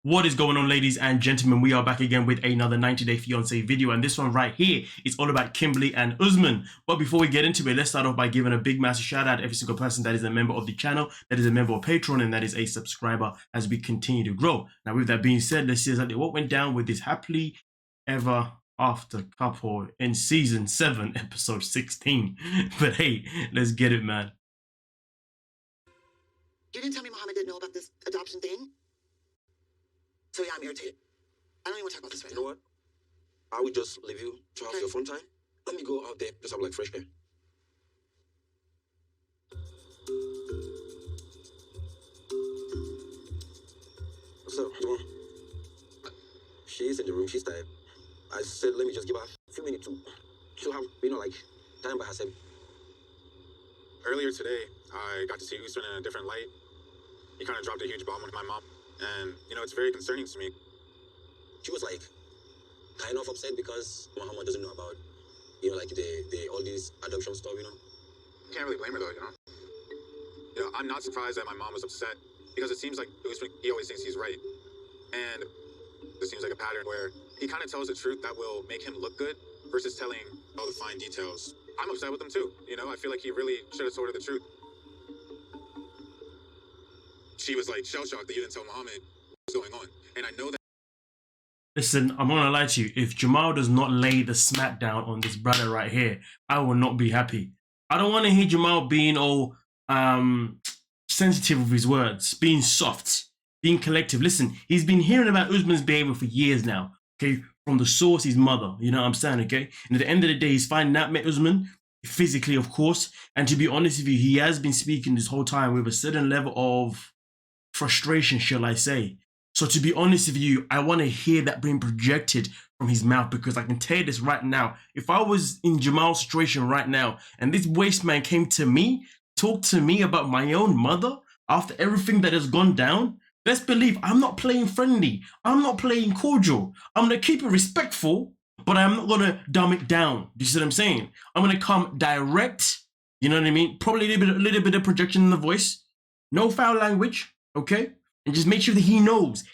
What is going on, ladies and gentlemen? We are back again with another 90-day fiance video, and this one right here is all about Kimberly and Usman. But before we get into it, let's start off by giving a big massive shout out to every single person that is a member of the channel, that is a member of Patreon, and that is a subscriber as we continue to grow. Now, with that being said, let's see exactly what went down with this happily ever after couple in season 7, episode 16. But hey, let's get it, man. You didn't tell me Mohammed didn't know about this adoption thing? So yeah, I'm irritated. I don't even want to talk about this right now. You know what? I would just leave you to have your fun time. Let me go out there, just have like fresh air. What's up, Jamal? She's in the room, she's tired. I said, let me just give her a few minutes to have, like, time by herself. Earlier today, I got to see Usman in a different light. He kind of dropped a huge bomb on my mom. And, it's very concerning to me. She was like, kind of upset because Muhammad doesn't know about, like the all these adoption stuff, Can't really blame her though, I'm not surprised that my mom was upset because it seems like Usman, he always thinks he's right. And this seems like a pattern where he kind of tells the truth that will make him look good versus telling all the fine details. I'm upset with him too, I feel like he really should have told her the truth. She was like shell-shocked that you didn't tell Muhammad what's going on. And I know that. Listen, I'm not gonna lie to you. If Jamal does not lay the smackdown on this brother right here, I will not be happy. I don't want to hear Jamal being all sensitive with his words, being soft, being collective. Listen, he's been hearing about Usman's behavior for years now, okay? From the source, his mother, you know what I'm saying, okay? And at the end of the day, he's finding out met Usman, physically, of course. And to be honest with you, he has been speaking this whole time with a certain level of frustration, shall I say. So to be honest with you, I want to hear that being projected from his mouth, because I can tell you this right now. If I was in Jamal's situation right now and this waste man came to me, talked to me about my own mother after everything that has gone down, best believe I'm not playing friendly. I'm not playing cordial. I'm going to keep it respectful, but I'm not going to dumb it down. Do you see what I'm saying? I'm going to come direct, you know what I mean? Probably a little bit of projection in the voice. No foul language. Okay? And just make sure that he knows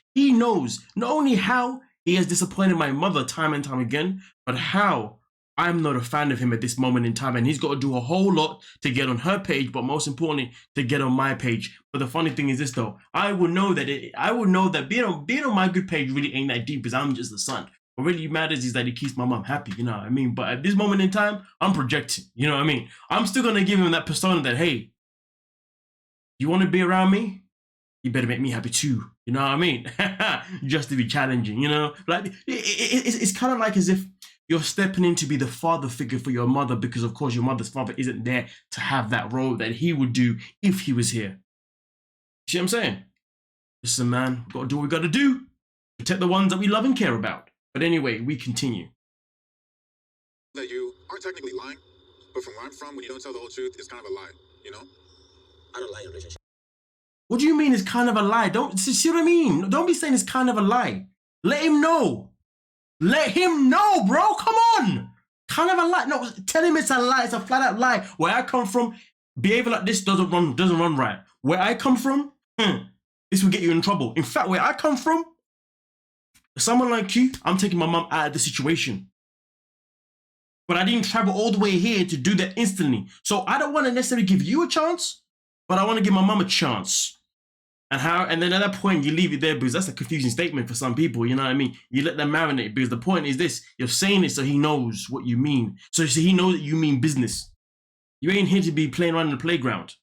not only how he has disappointed my mother time and time again, but how I'm not a fan of him at this moment in time. And he's got to do a whole lot to get on her page, but most importantly, to get on my page. But the funny thing is this though, I would know that being on my good page really ain't that deep, because I'm just the son. What really matters is that he keeps my mom happy, you know what I mean? But at this moment in time, I'm projecting, you know what I mean? I'm still going to give him that persona that, hey, you want to be around me? You better make me happy too, you know what I mean? Just to be challenging, Like, it's kind of like as if you're stepping in to be the father figure for your mother, because of course your mother's father isn't there to have that role that he would do if he was here. See what I'm saying? Listen, man, we've got to do what we got to do. Protect the ones that we love and care about. But anyway, we continue. That you aren't technically lying, but from where I'm from, when you don't tell the whole truth, it's kind of a lie, I don't lie in a relationship. What do you mean it's kind of a lie? Don't see what I mean? Don't be saying it's kind of a lie. Let him know. Let him know, bro. Come on. Kind of a lie. No, tell him it's a lie. It's a flat out lie. Where I come from, behavior like this doesn't run right. Where I come from, this will get you in trouble. In fact, where I come from, someone like you, I'm taking my mom out of the situation. But I didn't travel all the way here to do that instantly. So I don't want to necessarily give you a chance, but I want to give my mom a chance. And then at that point, you leave it there, because that's a confusing statement for some people, you know what I mean? You let them marinate, because the point is this: you're saying it so he knows what you mean. So he knows that you mean business. You ain't here to be playing around in the playground.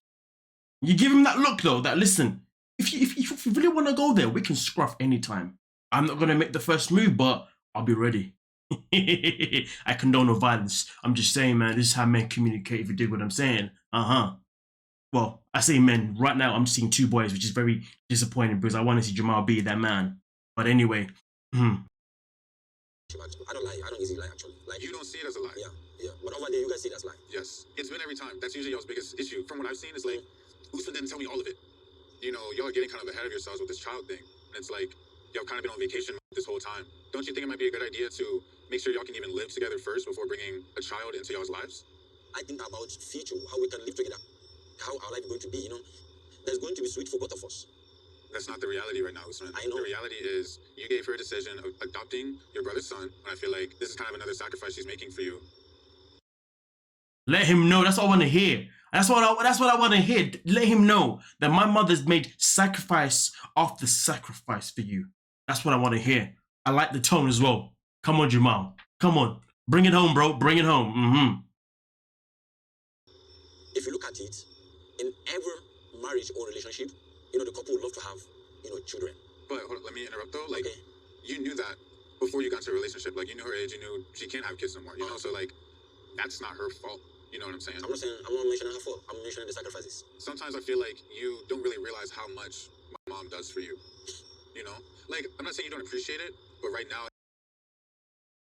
You give him that look, though, that listen, if you really want to go there, we can scruff anytime. I'm not going to make the first move, but I'll be ready. I condone no violence. I'm just saying, man, this is how men communicate, if you dig what I'm saying. Well, I say men. Right now, I'm seeing two boys, which is very disappointing, because I want to see Jamal be that man. But anyway. I don't lie. I don't easily lie, actually. Like, you don't see it as a lie. Yeah. But over there, you guys see it as lie. Yes. It's been every time. That's usually y'all's biggest issue. From what I've seen, is like, Usman didn't tell me all of it. Y'all are getting kind of ahead of yourselves with this child thing. And it's like, y'all kind of been on vacation this whole time. Don't you think it might be a good idea to make sure y'all can even live together first before bringing a child into y'all's lives? I think about future, how we can live together, how our life is going to be, There's going to be sweet for both of us. that's not the reality right now, Usman. I know. The reality is you gave her a decision of adopting your brother's son, and I feel like this is kind of another sacrifice she's making for you. Let him know. That's what I want to hear. That's what I want to hear. Let him know that my mother's made sacrifice after sacrifice for you. That's what I want to hear. I like the tone as well. Come on, Jamal. Come on. Bring it home, bro. Bring it home. If you look at it, in every marriage or relationship, you know, the couple would love to have, you know, children. But hold on, let me interrupt though. Like, Okay. you knew that before you got into a relationship. Like, you knew her age. You knew she can't have kids no more. You know, so like, that's not her fault. You know what I'm saying? I'm not mentioning her fault. I'm mentioning the sacrifices. Sometimes I feel like you don't really realize how much my mom does for you. You know, like, I'm not saying you don't appreciate it, but right now,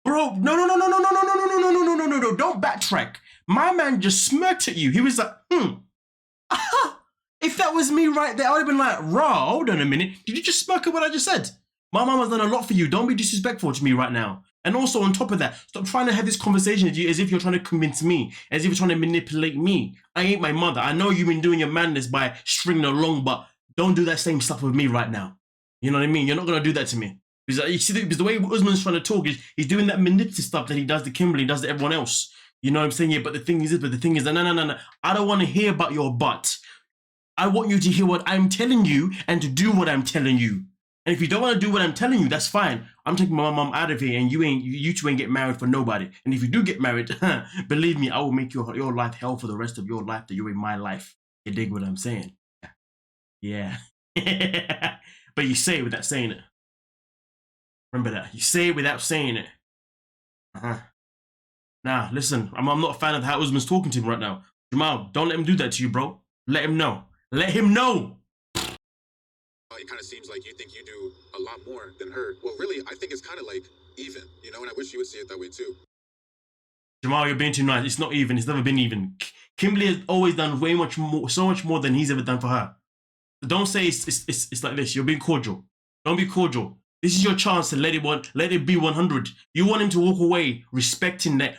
Bro, no. Don't backtrack. My man just smirked at you. He was like, If that was me right there, I would have been like, raw, hold on a minute. Did you just smirk at what I just said? My mom has done a lot for you. Don't be disrespectful to me right now. And also on top of that, stop trying to have this conversation with you as if you're trying to convince me, as if you're trying to manipulate me. I ain't my mother. I know you've been doing your madness by stringing along, but don't do that same stuff with me right now. You know what I mean? You're not going to do that to me. Because you see, because the way Usman's trying to talk is he's doing that manipulative stuff that he does to Kimberly, does to everyone else. You know what I'm saying? Yeah, but the thing is, no. I don't want to hear about your butt. I want you to hear what I'm telling you and to do what I'm telling you. And if you don't want to do what I'm telling you, that's fine. I'm taking my mom out of here, and you two ain't get married for nobody. And if you do get married, believe me, I will make your life hell for the rest of your life that you're in my life. You dig what I'm saying? Yeah. But you say it without saying it. Remember that. You say it without saying it. Nah, listen, I'm not a fan of how Usman's talking to him right now. Jamal, don't let him do that to you, bro. Let him know. Let him know. it kind of seems like you think you do a lot more than her. Well, really, I think it's kind of like even, you know, and I wish you would see it that way too. Jamal, you're being too nice. It's not even. It's never been even. Kimberly has always done way much more, so much more than he's ever done for her. Don't say it's like this. You're being cordial. Don't be cordial. This is your chance to let it be 100. You want him to walk away respecting that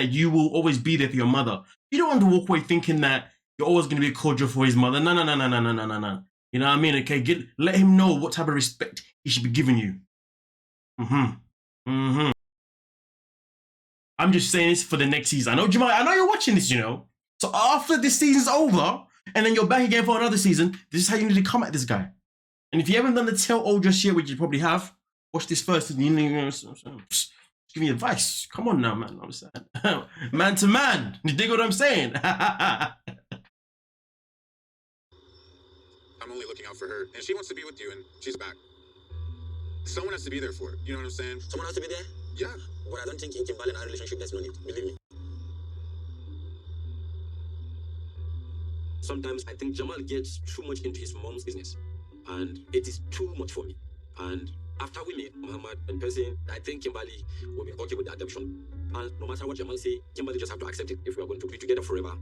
you will always be there for your mother. You don't want to walk away thinking that you're always going to be cordial for his mother. No. You know what I mean? Okay, let him know what type of respect he should be giving you. I'm just saying this for the next season. I know, Jamal, I know you're watching this, you know. So after this season's over, and then you're back again for another season, this is how you need to come at this guy. And if you haven't done the tell-all just yet, which you probably have, watch this first. And just give me advice. Come on now, man. I'm saying, man to man. You dig what I'm saying? I'm only looking out for her, and she wants to be with you, and she's back. Someone has to be there for her. You know what I'm saying? Someone has to be there? Yeah. But I don't think in Kimberly and our relationship there's no need. Believe me. Sometimes I think Jamal gets too much into his mom's business, and it is too much for me. And after we meet Muhammad in person, I think Kimberly will be okay with the adoption. And no matter what Jamal say, Kimberly just have to accept it if we are going to be together forever.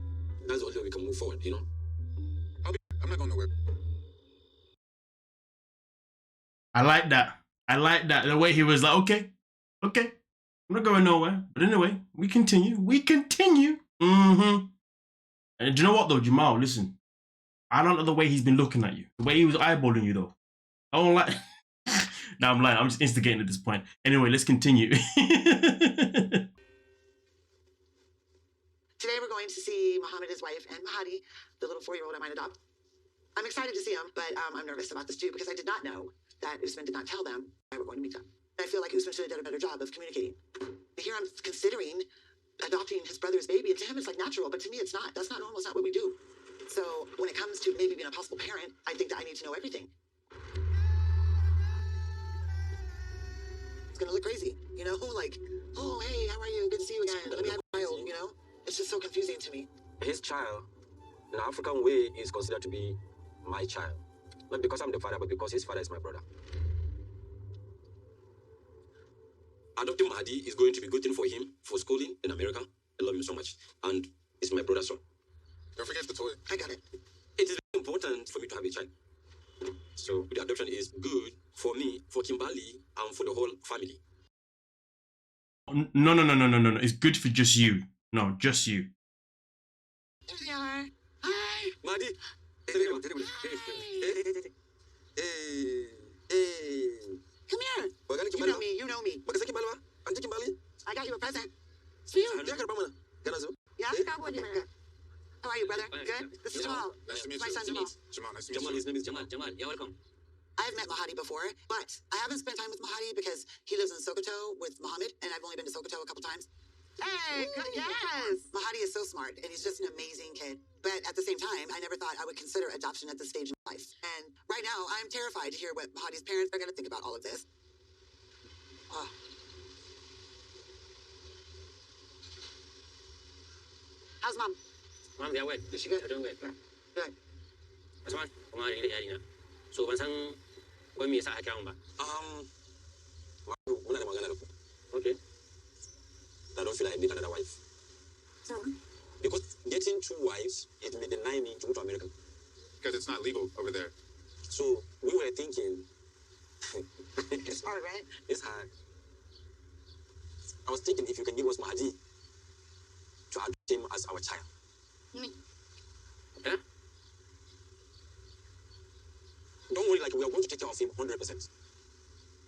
That's the only way we can move forward, you know? I'm not going nowhere. I like that. The way he was like, okay. I'm not going nowhere. But anyway, we continue. And do you know what though, Jamal? Listen, I don't like the way he's been looking at you. The way he was eyeballing you though. I don't like. No, I'm lying. I'm just instigating at this point. Anyway, let's continue. Today we're going to see Muhammad, his wife, and Mahadi, the little 4-year-old I might adopt. I'm excited to see him, but I'm nervous about this too because I did not know that Usman did not tell them I were going to meet them. I feel like Usman should have done a better job of communicating. Here I'm considering adopting his brother's baby, and to him it's like natural, but to me it's not. That's not normal. It's not what we do. So when it comes to maybe being a possible parent, I think that I need to know everything. It's gonna look crazy, you know? Like, oh hey, how are you? Good to see you again. Let me have a child, you know? It's just so confusing to me. His child, in the African way, is considered to be my child. Not because I'm the father, but because his father is my brother. Adopting Mahdi is going to be a good thing for him, for schooling in America. I love him so much. And it's my brother's son. Don't forget the toy. I got it. It is very important for me to have a child. So the adoption is good for me, for Kimberly, and for the whole family. No. It's good for just you. No, just you. There they are. Hi. Mahdi! Hey, hey. Come here. Bagani You Kimberly. know me. You know me. Bagasa Kimberly. Auntie Kimberly. I got you a present. It's for you. Dia kan Pamela. Ganazo. Yeah, Eh? How are you, brother? Good? This is Jamal. Nice to meet My you. son Jamal. Jamal, nice to meet Jamal, you. his name is Jamal. Jamal, you're welcome. I've met Mahadi before, but I haven't spent time with Mahadi because he lives in Sokoto with Muhammad, and I've only been to Sokoto a couple times. Hey, good, yes. Mahadi is so smart, and he's just an amazing kid. But at the same time, I never thought I would consider adoption at this stage in life. And right now, I'm terrified to hear what Mahadi's parents are going to think about all of this. Oh. How's mom? Mom, they're well. Is she good? They're doing well. Good. Usman, kuma da yarina. So ban san wai me yasa aka kira mu ba. Muna da magana da ku. Okay. I don't feel like I need another wife. So, Because getting 2 wives, it may deny me to go to America. Because it's not legal over there. So we were thinking, it's hard, right? it's hard. I was thinking if you can give us Mahdi to adopt him as our child. Yeah? Don't worry, like we are going to take care of him 100%.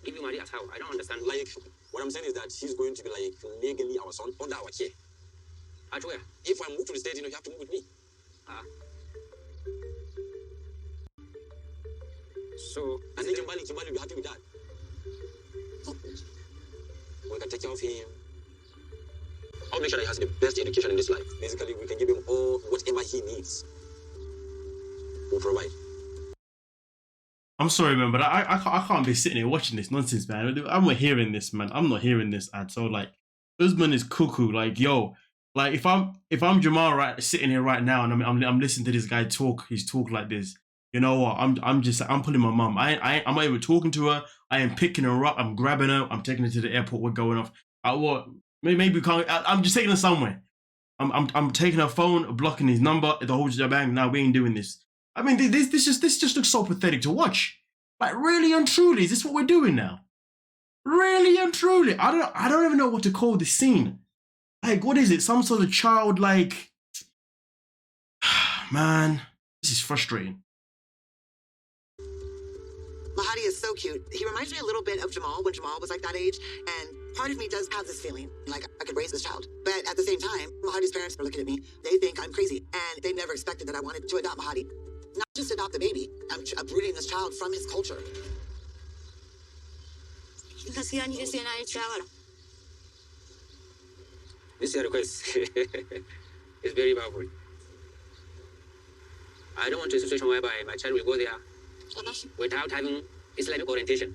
Give you money as how? I don't understand. Like what I'm saying is that he's going to be like legally our son under our care. At where? If I move to the States, you have to move with me. So, And then Kimberly will be happy with that. We can take care of him. I'll make sure that he has the best education in this life. Basically, we can give him all whatever he needs. We'll provide. I'm sorry, man, but I can't be sitting here watching this nonsense, man. I'm not hearing this, man. I'm not hearing this at all. Like, Usman is cuckoo. Like, yo, like if I'm Jamal right sitting here right now and I'm listening to this guy talk, he's talk like this. You know what? I'm pulling my mum. I'm not even talking to her. I am picking her up. I'm grabbing her. I'm taking her to the airport. We're going off. Maybe we can't. I'm just taking her somewhere. I'm taking her phone, blocking his number, the whole shebang. Now we ain't doing this. I mean, this just looks so pathetic to watch. Like, really and truly, is this what we're doing now? Really and truly, I don't even know what to call this scene. Like, what is it? Some sort of child, like, man, this is frustrating. Mahadi is so cute. He reminds me a little bit of Jamal when Jamal was like that age. And part of me does have this feeling like I could raise this child. But at the same time, Mahadi's parents are looking at me. They think I'm crazy. And they never expected that I wanted to adopt Mahadi. Not just adopt the baby. I'm uprooting this child from his culture. this is a request. It's very powerful. I don't want a situation whereby my child will go there without having Islamic orientation.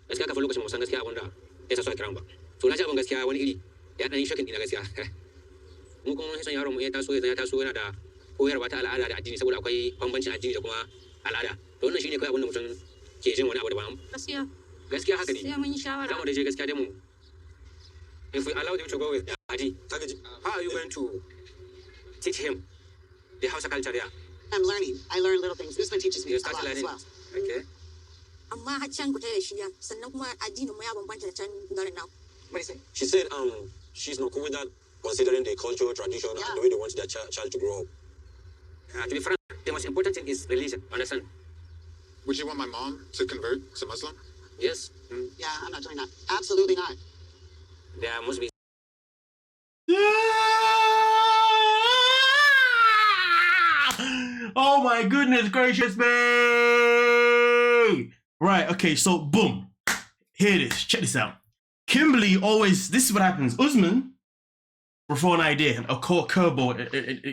Gaskiya kafin lokacin musan gaskiya abunda ya sa su a kiran ba. So na ji abin gaskiya wani iri ya dan yi shakin dina gaskiya. Mu kuma mun san yaron mu ya taso yana da koyarwa ta al'ada da addini saboda akwai bambancin addini da kuma al'ada. To wannan shine kai abin da mutum ke jin wani abu da ba. Gaskiya haka ne. Sai mun yi shawara. Zamu da je gaskiya dai mu. If we allow you to go with Adi, how are you going to teach him the Hausa culture there? I'm learning. I learn little things. Usman teaches me You a start lot as learning. well. Okay. Amma har can ku da shi ya sannan kuma addinin mu ya bambanta da can garin nan. What do you say? She said she's not cool with that, considering the culture, tradition, Yeah. and the way they want their child to grow up. To be frank, the most important thing is religion. Understand? Would you want my mom to convert to Muslim? Yes. Yeah, I'm not doing that. Absolutely not. There must be. Oh my goodness gracious me! Right, okay, so boom. Here it is. Check this out. Kimberly always, this is what happens. Usman will throw an idea, a curveball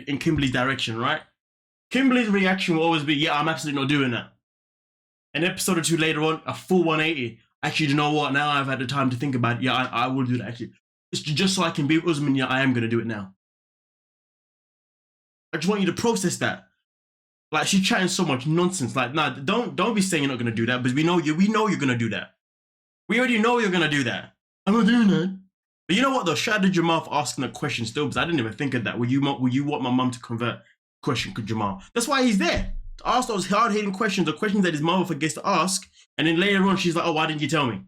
in Kimberly's direction, right? Kimberly's reaction will always be, yeah, I'm absolutely not doing that. An episode or two later on, a full 180. Actually, you know what? Now I've had the time to think about it. Yeah, I will do that, actually. It's just so I can be with Usman, yeah, I am going to do it now. I just want you to process that. Like, she's chatting so much nonsense. Like, nah, don't be saying you're not going to do that, because we know you're going to do that. We already know you're going to do that. I'm not doing that. But you know what, though? Shout out to Jamal for asking the question still, because I didn't even think of that. Will you want my mum to convert? Question, Jamal. That's why he's there. To ask those hard-hitting questions, the questions that his mother forgets to ask, and then later on, she's like, oh, why didn't you tell me?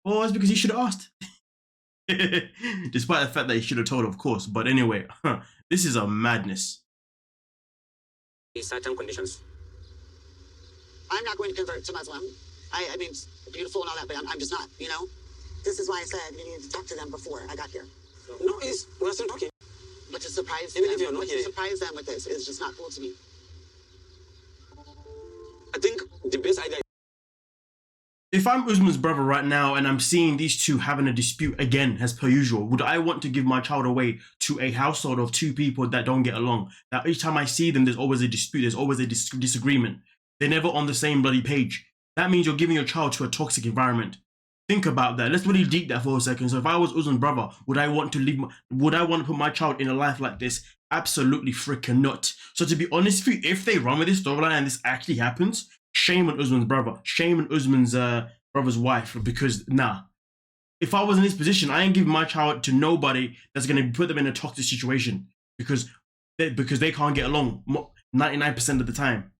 Well, it's because he should have asked. Despite the fact that he should have told, of course. But anyway, this is a madness. Certain conditions. I'm not going to convert to Muslim. I mean, it's beautiful and all that, but I'm just not, you know? This is why I said you needed to talk to them before I got here. No, we're still talking. But to surprise Even them, if you're not but to here. surprise them with this is just not cool to me. I think the best idea. If I'm Usman's brother right now and I'm seeing these two having a dispute again, as per usual, would I want to give my child away to a household of two people that don't get along? That each time I see them, there's always a dispute, there's always a disagreement. They're never on the same bloody page. That means you're giving your child to a toxic environment. Think about that. Let's really deep that for a second. So if I was Usman's brother, would I want to put my child in a life like this? Absolutely freaking not. So to be honest with you, if they run with this storyline and this actually happens, shame on Usman's brother. Shame on Usman's brother's wife, because nah. If I was in this position, I ain't giving my child to nobody that's gonna put them in a toxic situation because they can't get along 99% of the time.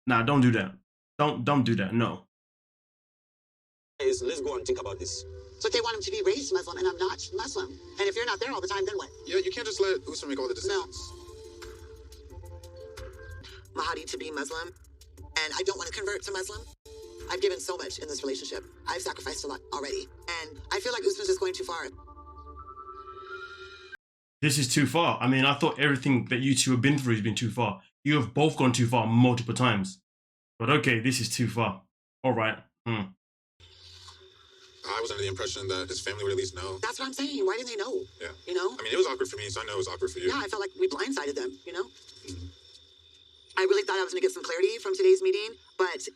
Nah, don't do that. Don't do that. No. Let's go and think about this. But they want him to be raised Muslim, and I'm not Muslim. And if you're not there all the time, then what? Yeah, you can't just let Usman make all the decisions. Mahadi to be Muslim, and I don't want to convert to Muslim. I've given so much in this relationship. I've sacrificed a lot already, and I feel like Usman's just going too far. This is too far. I mean, I thought everything that you two have been through has been too far. You have both gone too far multiple times. But okay, this is too far. All right. I was under the impression that his family would at least know. That's what I'm saying. Why didn't they know? Yeah. You know? I mean, it was awkward for me, so I know it was awkward for you. Yeah, I felt like we blindsided them, you know? I really thought I was going to get some clarity from today's meeting, but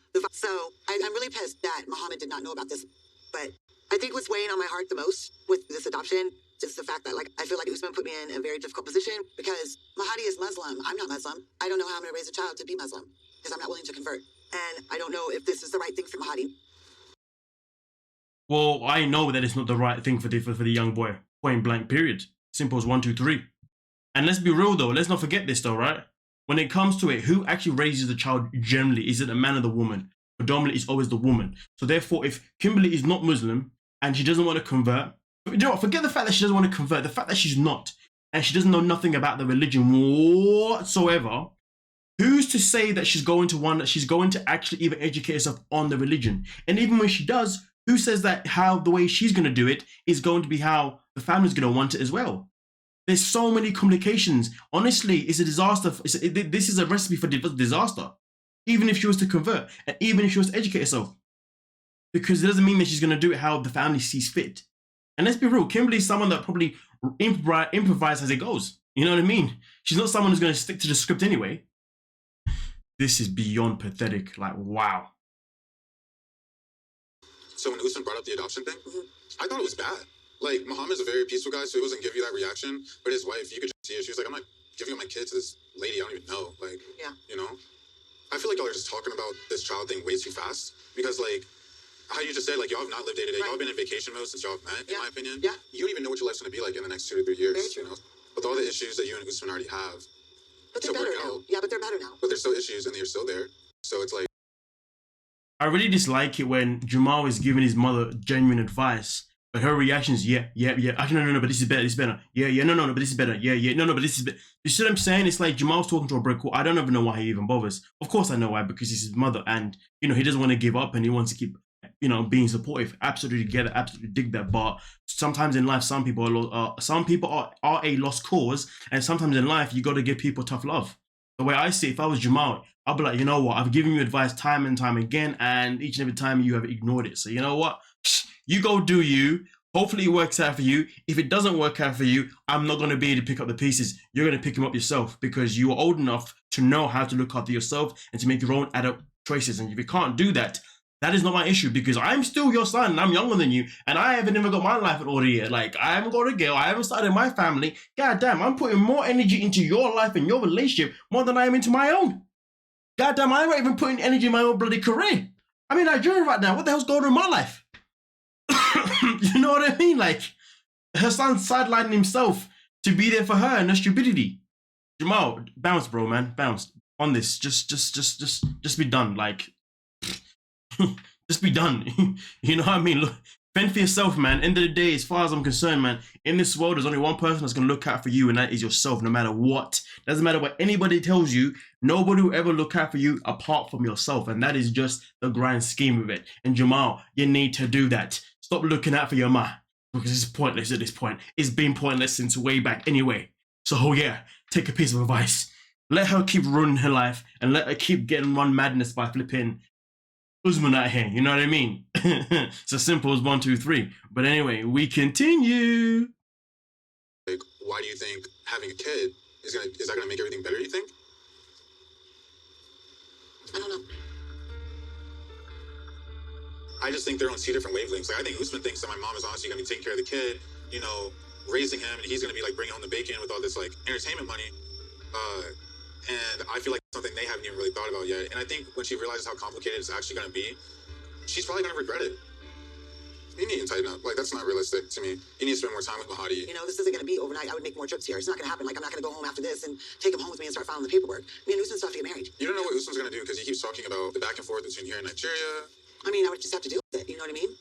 I'm really pissed that Muhammad did not know about this. But I think what's weighing on my heart the most with this adoption is the fact that, like, I feel like Usman put me in a very difficult position because Mahadi is Muslim. I'm not Muslim. I don't know how I'm going to raise a child to be Muslim because I'm not willing to convert. And I don't know if this is the right thing for Mahadi. Well, I know that it's not the right thing for the young boy. Point blank, period. Simple as 1, 2, 3. And let's be real though. Let's not forget this though, right? When it comes to it, who actually raises the child generally? Is it a man or the woman? Predominantly, it's always the woman. So therefore, if Kimberly is not Muslim and she doesn't want to convert, you know what? Forget the fact that she doesn't want to convert. The fact that she's not, and she doesn't know nothing about the religion whatsoever. Who's to say that she's going to actually even educate herself on the religion? And even when she does, who says that the way she's going to do it is going to be how the family's going to want it as well? There's so many complications. Honestly, it's a disaster. This is a recipe for disaster. Even if she was to convert, and even if she was to educate herself. Because it doesn't mean that she's going to do it how the family sees fit. And let's be real, Kimberly's someone that probably improvises as it goes. You know what I mean? She's not someone who's going to stick to the script anyway. This is beyond pathetic. Like, wow. So when Usman brought up the adoption thing, I thought it was bad. Like, Muhammad's a very peaceful guy, so he wasn't give you that reaction. But his wife, you could just see it. She was like, I'm not giving up my kid to this lady I don't even know. Like, Yeah. you know? I feel like y'all are just talking about this child thing way too fast. Because, like, how you just said, like, y'all have not lived day to day. Y'all have been in vacation mode since y'all have met, in my opinion. Yeah. You don't even know what your life's going to be like in the next 2 to 3 years. Very true. You know? With all the issues that you and Usman already have. But they're to work better now. out. Yeah, but they're better now. But there's still issues and you're still there. So it's like, I really dislike it when Jamal is giving his mother genuine advice, but her reaction is, yeah. Actually, no, but this is better. Yeah, no, but this is better. Yeah, no, but this is better. You see what I'm saying? It's like Jamal's talking to a brick wall. I don't even know why he even bothers. Of course I know why, because he's his mother and, you know, he doesn't want to give up and he wants to keep, you know, being supportive. Absolutely get it, absolutely dig that. But sometimes in life, some people are a lost cause, and sometimes in life, you got to give people tough love. The way I see it, if I was Jamal, I'll be like, you know what? I've given you advice time and time again, and each and every time you have ignored it. So you know what? You go do you. Hopefully it works out for you. If it doesn't work out for you, I'm not going to be able to pick up the pieces. You're going to pick them up yourself because you are old enough to know how to look after yourself and to make your own adult choices. And if you can't do that, that is not my issue because I'm still your son and I'm younger than you and I haven't even got my life in order yet. Like, I haven't got a girl, I haven't started my family. God damn, I'm putting more energy into your life and your relationship more than I am into my own. God damn, I'm not even putting energy in my own bloody career. I'm in Nigeria right now. What the hell's going on in my life? You know what I mean? Like, her son's sidelining himself to be there for her and her stupidity. Jamal, bounce, bro, man. Bounce on this. Just be done. Like, just be done. You know what I mean? Look, Fend for yourself, man. End of the day, as far as I'm concerned, man, in this world, there's only one person that's going to look out for you, and that is yourself, no matter what. Doesn't matter what anybody tells you. Nobody will ever look out for you apart from yourself, and that is just the grand scheme of it. And Jamal, you need to do that. Stop looking out for your ma, because it's pointless at this point. It's been pointless since way back anyway. So, yeah, take a piece of advice. Let her keep ruining her life, and let her keep getting run madness by flipping Usman out here, you know what I mean? It's as simple as 1, 2, 3. But anyway, we continue. Like, why do you think having a kid is that gonna make everything better, you think? I don't know. I just think they're on 2 different wavelengths. Like, I think Usman thinks that my mom is honestly gonna be taking care of the kid, you know, raising him, and he's gonna be like bringing home the bacon with all this like entertainment money. And I feel like it's something they haven't even really thought about yet. And I think when she realizes how complicated it's actually going to be, she's probably going to regret it. You need to tighten up. Like, that's not realistic to me. You need to spend more time with Mahadi. You know, this isn't going to be overnight. I would make more trips here. It's not going to happen. Like, I'm not going to go home after this and take him home with me and start filing the paperwork. Me and Usman still have to get married. You don't know what Usman's going to do because he keeps talking about the back and forth between here and Nigeria. I mean, I would just have to deal with it. You know what I mean?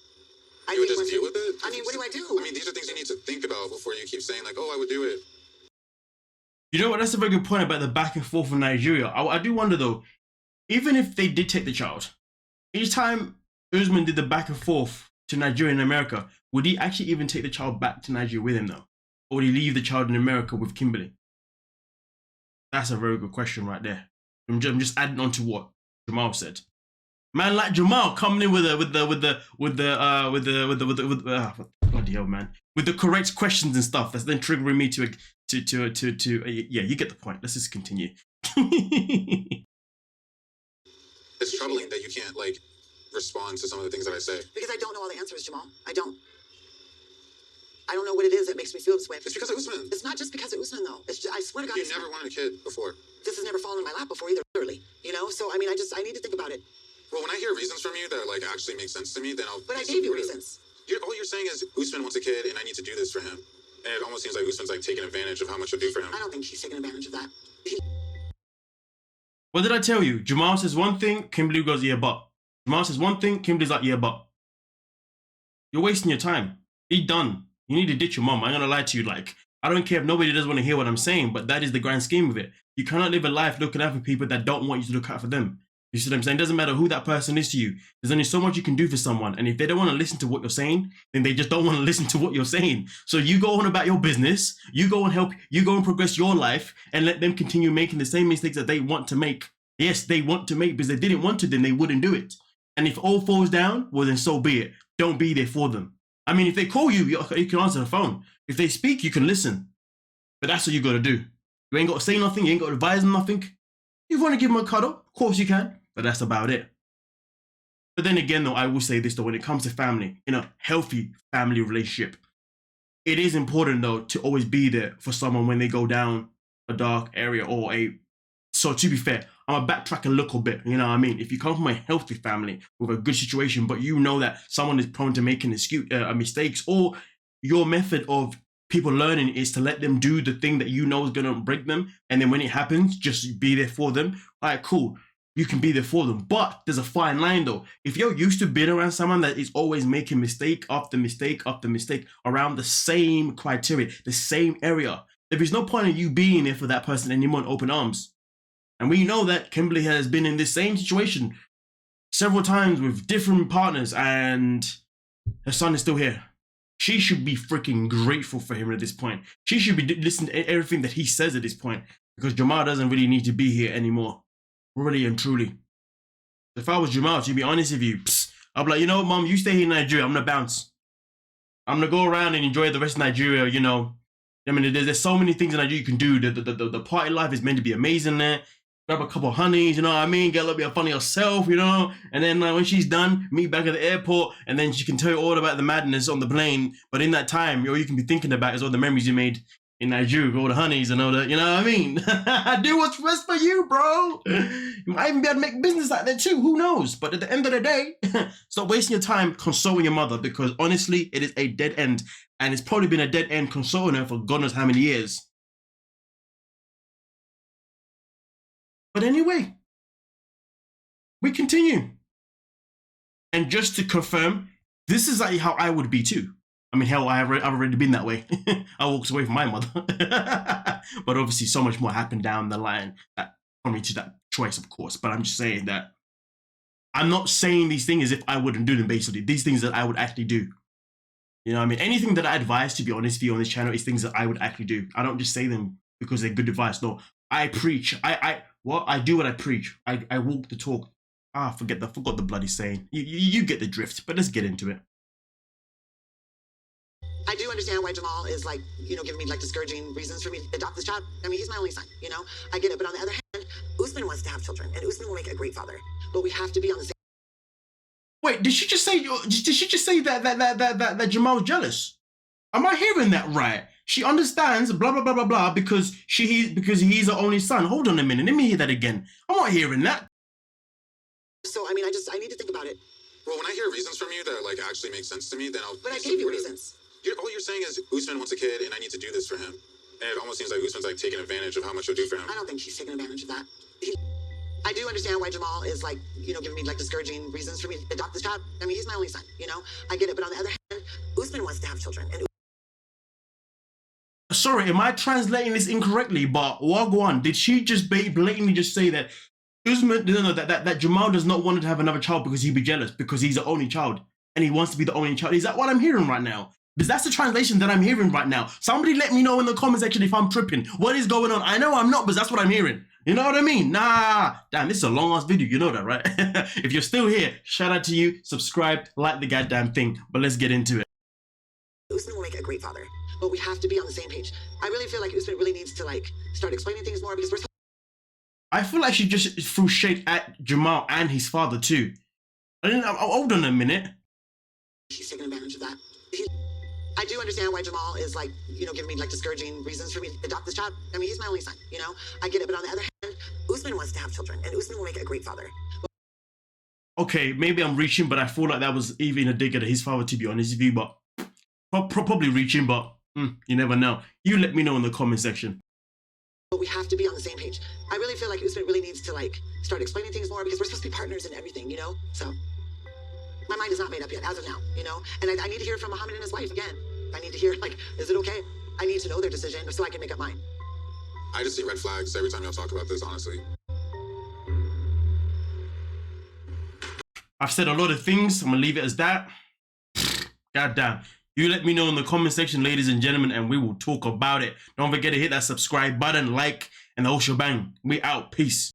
You would just deal with it? I mean, what do I do? I mean, these are things you need to think about before you keep saying, like, oh, I would do it. You know what? That's a very good point about the back and forth in Nigeria. I do wonder, though, even if they did take the child, each time Usman did the back and forth to Nigeria and America, would he actually even take the child back to Nigeria with him, though? Or would he leave the child in America with Kimberly? That's a very good question right there. I'm just adding on to what Jamal said. Man like Jamal coming in with the bloody hell, man, with the correct questions and stuff. That's then triggering me to yeah, you get the point. Let's just continue. It's troubling that you can't like respond to some of the things that I say. Because I don't know all the answers, Jamal. I don't know what it is that makes me feel this way. It's because of Usman. It's not just because of Usman, though. It's just, I swear to God. You never wanted a kid before. This has never fallen in my lap before either, literally. You know? So, I mean, I need to think about it. Well, when I hear reasons from you that like actually make sense to me, then I'll. But I gave you reasons. All you're saying is Usman wants a kid and I need to do this for him. And it almost seems like Usman's like taking advantage of how much I do for him. I don't think he's taking advantage of that. What did I tell you? Jamal says one thing, Kimberly goes, yeah, but. Jamal says one thing, Kimberly's like, yeah, but. You're wasting your time. Be done. You need to ditch your mom. I'm going to lie to you. Like, I don't care if nobody does want to hear what I'm saying, but that is the grand scheme of it. You cannot live a life looking out for people that don't want you to look out for them. You see what I'm saying? It doesn't matter who that person is to you. There's only so much you can do for someone. And if they don't want to listen to what you're saying, then they just don't want to listen to what you're saying. So you go on about your business, you go and help, you go and progress your life and let them continue making the same mistakes that they want to make. Yes, they want to make, because if they didn't want to, then they wouldn't do it. And if all falls down, well, then so be it. Don't be there for them. I mean, if they call you, you can answer the phone. If they speak, you can listen. But that's what you got to do. You ain't got to say nothing. You ain't got to advise them nothing. You want to give them a cuddle? Of course you can. But that's about it. But then again, though, I will say this, though, when it comes to family, healthy family relationship, it is important, though, to always be there for someone when they go down a dark area or so to be fair, I'm going to backtrack a little bit, you know what I mean? If you come from a healthy family with a good situation, but you know that someone is prone to making mistakes, or your method of people learning is to let them do the thing that you know is going to break them, and then when it happens, just be there for them. All right, cool. You can be there for them. But there's a fine line, though. If you're used to being around someone that is always making mistake after mistake after mistake around the same criteria, the same area, there is no point in you being there for that person anymore in open arms. And we know that Kimberly has been in this same situation several times with different partners, and her son is still here. She should be freaking grateful for him at this point. She should be listening to everything that he says at this point, because Jamal doesn't really need to be here anymore. Really and truly. If I was Jamal, to be honest with you, I'd be like, you know what, Mom, you stay here in Nigeria. I'm going to bounce. I'm going to go around and enjoy the rest of Nigeria, you know. I mean, there's so many things in Nigeria you can do. The party life is meant to be amazing there. Grab a couple of honeys, you know what I mean? Get a little bit of fun of yourself, you know? And then when she's done, meet back at the airport, and then she can tell you all about the madness on the plane. But in that time, all you can be thinking about is all the memories you made in Nigeria, all the honeys and all that, you know what I mean? Do what's best for you, bro. You might even be able to make business like that too, who knows? But at the end of the day, stop wasting your time consoling your mother, because honestly, it is a dead end. And it's probably been a dead end consoling her for God knows how many years. But anyway, we continue. And just to confirm, This is like how I would be too. I mean, hell, I've already been that way. I walked away from my mother. But obviously so much more happened down the line that brought me to that choice, of course. But I'm just saying that I'm not saying these things as if I wouldn't do them, basically. These things that I would actually do. You know what I mean? Anything that I advise, to be honest with you, on this channel is things that I would actually do. I don't just say them because they're good advice. No, I preach. I do what I preach. I walk the talk. I forgot the bloody saying. You get the drift, but let's get into it. I do understand why Jamal is like, giving me like discouraging reasons for me to adopt this child. I mean, he's my only son, I get it. But on the other hand, Usman wants to have children, and Usman will make a great father. But we have to be on the same. Wait, did she just say that Jamal's jealous? Am I hearing that right? She understands blah blah blah blah blah because he's her only son. Hold on a minute, let me hear that again. I'm not hearing that. So I mean, I need to think about it. Well, when I hear reasons from you that like actually make sense to me, then I'll. But I gave you reasons. All you're saying is Usman wants a kid, and I need to do this for him. And it almost seems like Usman's like taking advantage of how much you'll do for him. I don't think she's taking advantage of that. I do understand why Jamal is like, giving me like discouraging reasons for me to adopt this child. I mean, he's my only son, I get it. But on the other hand, Usman wants to have children. And sorry, am I translating this incorrectly? But Wagwan, did she just blatantly just say that Usman, that Jamal does not want to have another child because he'd be jealous because he's the only child and he wants to be the only child? Is that what I'm hearing right now? Because that's the translation that I'm hearing right now. Somebody let me know in the comment section if I'm tripping. What is going on? I know I'm not, but that's what I'm hearing. You know what I mean? Nah. Damn, this is a long ass video. You know that, right? If you're still here, shout out to you. Subscribe, like the goddamn thing. But let's get into it. Usman will make a great father. But we have to be on the same page. I really feel like Usman really needs to like start explaining things more because we're. I feel like she just threw shade at Jamal and his father too. Hold on a minute. She's taking advantage of that. I do understand why Jamal is like, giving me like discouraging reasons for me to adopt this child. I mean, he's my only son, I get it. But on the other hand, Usman wants to have children, and Usman will make a great father. Okay, maybe I'm reaching, but I feel like that was even a dig at his father, to be honest with you. But probably reaching, but you never know. You let me know in the comment section. But we have to be on the same page. I really feel like Usman really needs to like start explaining things more because we're supposed to be partners in everything, So my mind is not made up yet, as of now, And I need to hear from Muhammad and his wife again. I need to hear, like, is it okay? I need to know their decision so I can make up mine. I just see red flags every time y'all talk about this, honestly. I've said a lot of things. I'm gonna leave it as that. Goddamn. You let me know in the comment section, ladies and gentlemen, and we will talk about it. Don't forget to hit that subscribe button, like, and the whole shebang. We out. Peace.